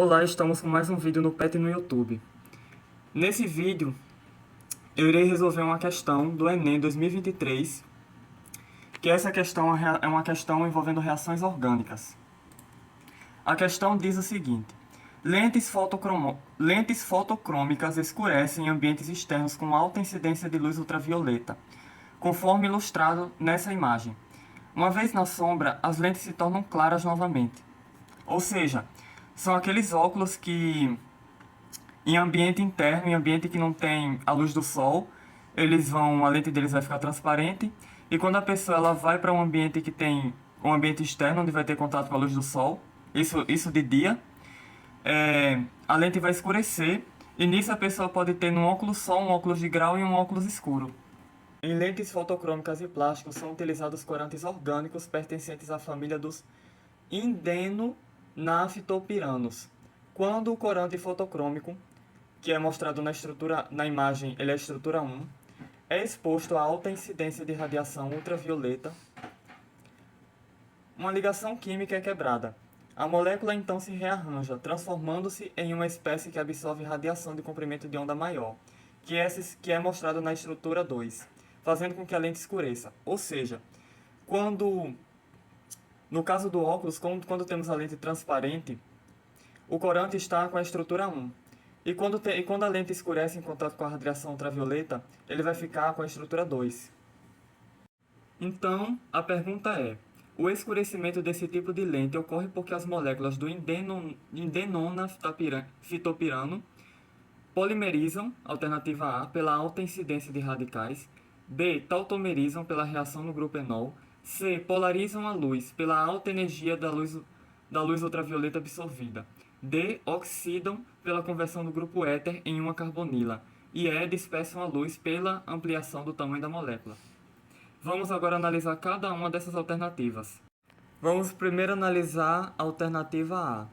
Olá, estamos com mais um vídeo no PET no YouTube. Nesse vídeo, eu irei resolver uma questão do Enem 2023, que essa questão é uma questão envolvendo reações orgânicas. A questão diz o seguinte: lentes fotocrômicas escurecem em ambientes externos com alta incidência de luz ultravioleta, conforme ilustrado nessa imagem. Uma vez na sombra, as lentes se tornam claras novamente. Ou seja, são aqueles óculos que, em ambiente interno, em ambiente que não tem a luz do sol, a lente deles vai ficar transparente. E quando a pessoa ela vai para um ambiente que tem um ambiente externo, onde vai ter contato com a luz do sol, isso de dia, a lente vai escurecer. E nisso a pessoa pode ter num óculos só, um óculos de grau e um óculos escuro. Em lentes fotocrômicas e plásticos são utilizados corantes orgânicos pertencentes à família dos indenonaftopiranos. Quando o corante fotocrômico, que é mostrado na imagem, ele é a estrutura 1, é exposto a alta incidência de radiação ultravioleta, uma ligação química é quebrada. A molécula então se rearranja, transformando-se em uma espécie que absorve radiação de comprimento de onda maior, que é mostrado na estrutura 2, fazendo com que a lente escureça. Ou seja, no caso do óculos, quando temos a lente transparente, o corante está com a estrutura 1. E quando a lente escurece em contato com a radiação ultravioleta, ele vai ficar com a estrutura 2. Então, a pergunta é: o escurecimento desse tipo de lente ocorre porque as moléculas do indenonaftopirano polimerizam, alternativa A, pela alta incidência de radicais, B, tautomerizam pela reação no grupo enol, C, polarizam a luz pela alta energia da luz ultravioleta absorvida, D, oxidam pela conversão do grupo éter em uma carbonila, e E, dispersam a luz pela ampliação do tamanho da molécula. Vamos agora analisar cada uma dessas alternativas. Vamos primeiro analisar a alternativa A.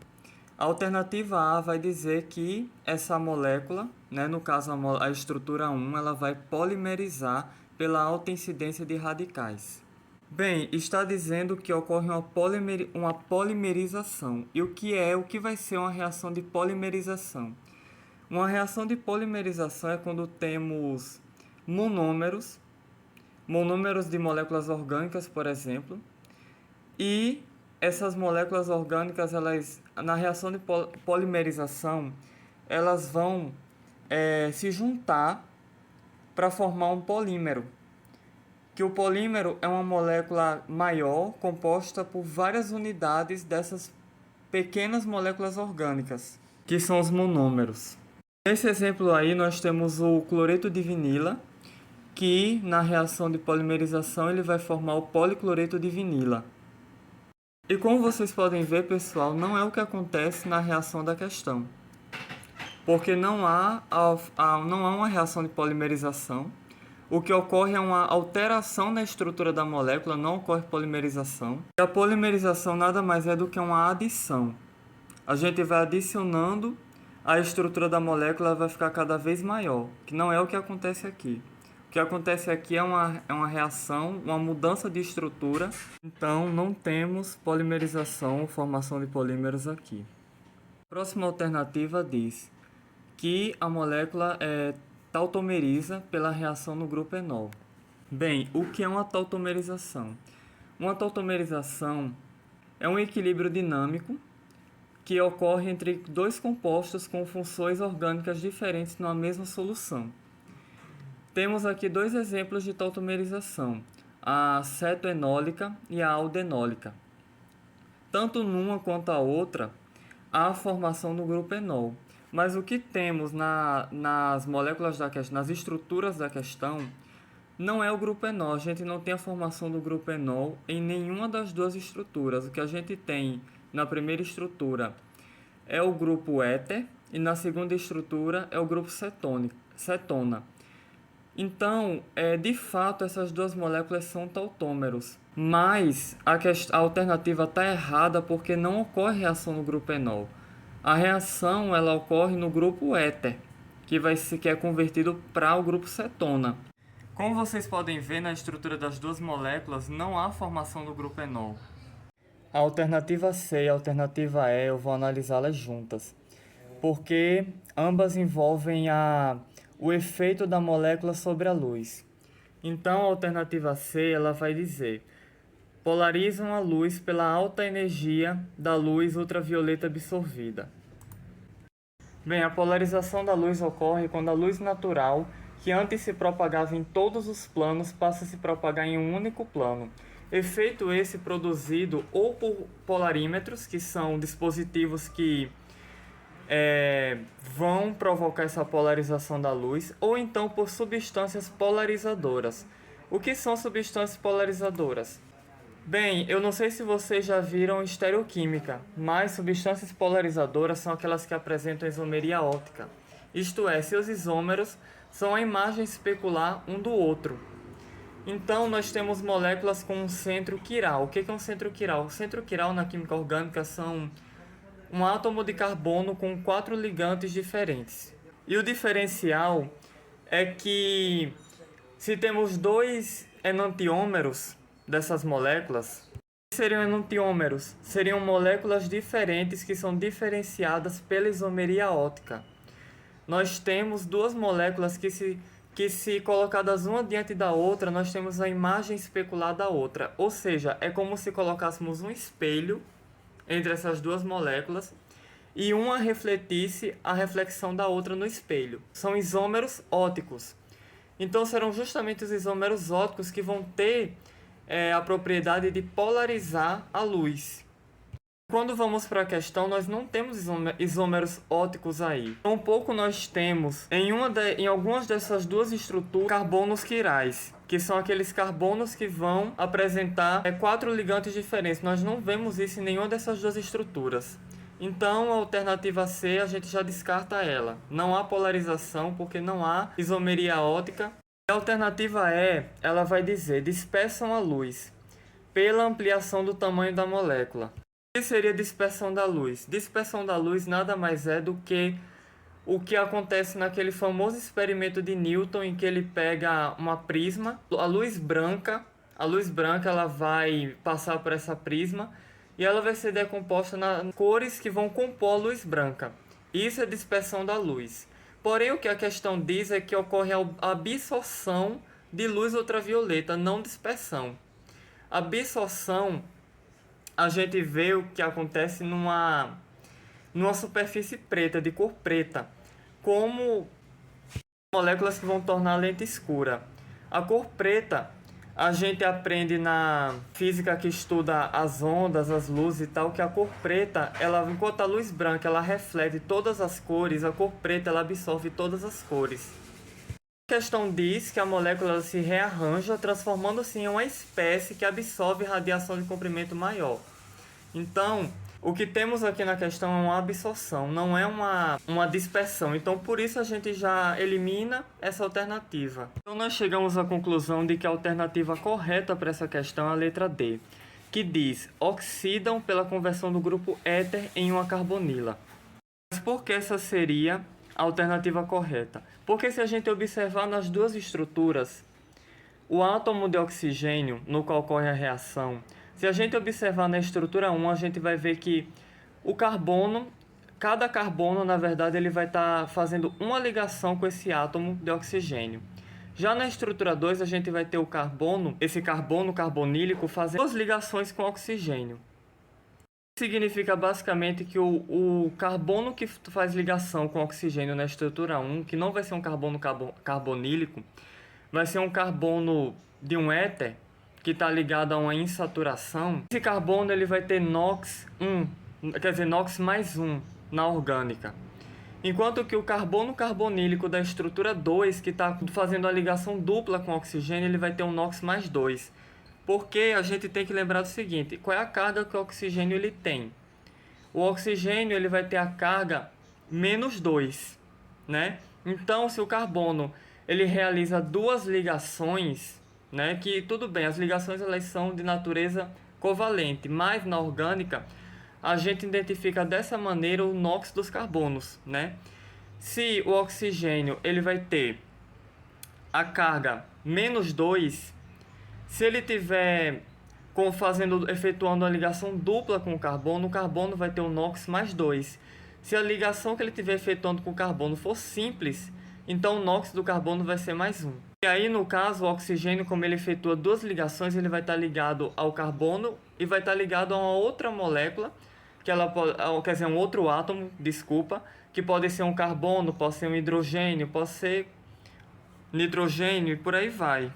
A alternativa A vai dizer que essa molécula, no caso a estrutura 1, ela vai polimerizar pela alta incidência de radicais. Bem, está dizendo que ocorre uma polimerização. E o que vai ser uma reação de polimerização? Uma reação de polimerização é quando temos monômeros de moléculas orgânicas, por exemplo, e essas moléculas orgânicas, na reação de polimerização, elas vão se juntar para formar um polímero. Que o polímero é uma molécula maior, composta por várias unidades dessas pequenas moléculas orgânicas, que são os monômeros. Nesse exemplo aí, nós temos o cloreto de vinila, que na reação de polimerização ele vai formar o policloreto de vinila. E como vocês podem ver, pessoal, não é o que acontece na reação da questão. Porque não há uma reação de polimerização. O que ocorre é uma alteração na estrutura da molécula, não ocorre polimerização. E a polimerização nada mais é do que uma adição. A gente vai adicionando, a estrutura da molécula vai ficar cada vez maior, que não é o que acontece aqui. O que acontece aqui é uma reação, uma mudança de estrutura, então não temos polimerização ou formação de polímeros aqui. A próxima alternativa diz que a molécula tautomeriza pela reação no grupo enol. Bem, o que é uma tautomerização? Uma tautomerização é um equilíbrio dinâmico que ocorre entre dois compostos com funções orgânicas diferentes numa mesma solução. Temos aqui dois exemplos de tautomerização, a cetoenólica e a aldenólica. Tanto numa quanto a outra, há a formação do grupo enol. Mas o que temos nas moléculas da questão, nas estruturas da questão, não é o grupo enol. A gente não tem a formação do grupo enol em nenhuma das duas estruturas. O que a gente tem na primeira estrutura é o grupo éter e na segunda estrutura é o grupo cetona. Então, de fato, essas duas moléculas são tautômeros. Mas a alternativa está errada porque não ocorre reação no grupo enol. A reação ela ocorre no grupo éter, que é convertido para o grupo cetona. Como vocês podem ver, na estrutura das duas moléculas não há formação do grupo enol. A alternativa C e a alternativa E eu vou analisá-las juntas. porque ambas envolvem o efeito da molécula sobre a luz. Então, a alternativa C, ela vai dizer: polarizam a luz pela alta energia da luz ultravioleta absorvida. Bem, a polarização da luz ocorre quando a luz natural, que antes se propagava em todos os planos, passa a se propagar em um único plano. Efeito esse produzido ou por polarímetros, que são dispositivos que vão provocar essa polarização da luz, ou então por substâncias polarizadoras. O que são substâncias polarizadoras? Bem, eu não sei se vocês já viram estereoquímica, mas substâncias polarizadoras são aquelas que apresentam isomeria óptica. Isto é, seus isômeros são a imagem especular um do outro. Então, nós temos moléculas com um centro quiral. O que é um centro quiral? O centro quiral na química orgânica são um átomo de carbono com 4 ligantes diferentes. E o diferencial é que se temos 2 enantiômeros dessas moléculas, o que seriam enantiômeros? Seriam moléculas diferentes que são diferenciadas pela isomeria óptica. Nós temos 2 moléculas que se colocadas uma diante da outra, nós temos a imagem especular da outra. Ou seja, é como se colocássemos um espelho entre essas 2 moléculas e uma refletisse a reflexão da outra no espelho. São isômeros ópticos. Então serão justamente os isômeros ópticos que vão ter a propriedade de polarizar a luz. Quando vamos para a questão, nós não temos isômeros ópticos aí. Tampouco nós temos em algumas dessas 2 estruturas carbonos quirais, que são aqueles carbonos que vão apresentar 4 ligantes diferentes. Nós não vemos isso em nenhuma dessas 2 estruturas. Então, a alternativa C, a gente já descarta ela. Não há polarização porque não há isomeria óptica. A alternativa E, ela vai dizer: dispersam a luz pela ampliação do tamanho da molécula. O que seria dispersão da luz? Dispersão da luz nada mais é do que o que acontece naquele famoso experimento de Newton, em que ele pega uma prisma, a luz branca ela vai passar por essa prisma e ela vai ser decomposta nas cores que vão compor a luz branca. Isso é dispersão da luz. Porém, o que a questão diz é que ocorre a absorção de luz ultravioleta, não dispersão. A absorção, a gente vê o que acontece numa superfície preta, de cor preta, como moléculas que vão tornar a lente escura. A cor preta, a gente aprende na física que estuda as ondas, as luzes e tal, que a cor preta, enquanto a luz branca ela reflete todas as cores, a cor preta ela absorve todas as cores. A questão diz que a molécula se rearranja, transformando-se em uma espécie que absorve radiação de comprimento maior. Então, o que temos aqui na questão é uma absorção, não é uma dispersão. Então, por isso a gente já elimina essa alternativa. Então, nós chegamos à conclusão de que a alternativa correta para essa questão é a letra D, que diz: oxidam pela conversão do grupo éter em uma carbonila. Mas por que essa seria a alternativa correta? Porque se a gente observar nas 2 estruturas, o átomo de oxigênio no qual ocorre a reação, se a gente observar na estrutura 1, a gente vai ver que o carbono, cada carbono, na verdade, ele vai estar fazendo uma ligação com esse átomo de oxigênio. Já na estrutura 2, a gente vai ter o carbono, esse carbono carbonílico, fazendo 2 ligações com oxigênio. Significa basicamente que o carbono que faz ligação com oxigênio na estrutura 1, que não vai ser um carbono carbonílico, vai ser um carbono de um éter, que está ligado a uma insaturação. Esse carbono ele vai ter NOx 1, quer dizer, NOx mais 1 na orgânica. Enquanto que o carbono carbonílico da estrutura 2, que está fazendo a ligação dupla com o oxigênio, ele vai ter um NOx mais 2. Porque a gente tem que lembrar do seguinte: qual é a carga que o oxigênio ele tem? O oxigênio ele vai ter a carga menos 2, né? Então, se o carbono ele realiza 2 ligações, né, que tudo bem, as ligações elas são de natureza covalente, mas na orgânica a gente identifica dessa maneira o NOx dos carbonos, né? Se o oxigênio ele vai ter a carga menos 2, se ele tiver efetuando a ligação dupla com o carbono vai ter o NOx mais 2. Se a ligação que ele estiver efetuando com o carbono for simples, então o NOx do carbono vai ser mais 1. E aí, no caso, o oxigênio, como ele efetua duas ligações, ele vai estar ligado ao carbono e vai estar ligado a uma outra molécula, que ela pode, quer dizer, um outro átomo, desculpa, que pode ser um carbono, pode ser um hidrogênio, pode ser nitrogênio e por aí vai.